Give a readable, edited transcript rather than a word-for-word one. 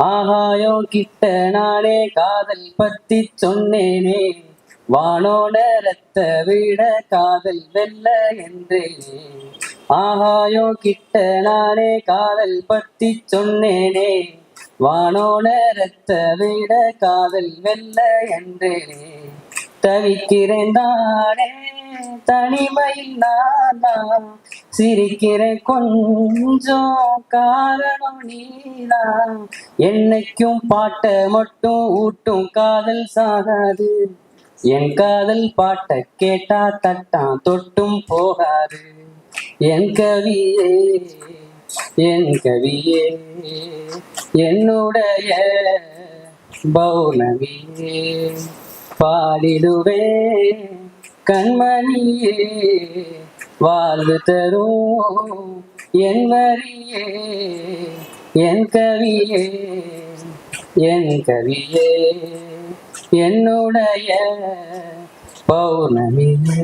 ஆகாயம் கிட்ட நானே காதல் பத்தி சொன்னேனே, வானோட ரத்த விட காதல் வெல்ல என்றேனே. ஆகாயம் கிட்ட நானே காதல் பத்தி சொன்னேனே, வானோட ரத்த விட காதல் வெல்ல என்றேனே. தவிக்கிறேன் தானே தனிமையில் நான் சிரிக்கிறேன் கொஞ்சம் காரணம் நீதான். என்னைக்கும் பாட்ட மட்டும் ஊட்டும் காதல் சாகாது, என் காதல் பாட்ட கேட்டா தட்டான் தொட்டும் போகாது. என் கவியே என் கவியே என்னுடைய பௌர்ணமியே, பாடிடுவே கண்மணியே, வாழ்வு தரும் என் வரியே, என் கவியே என் கவியே என்னுடைய பௌர்ணமியே.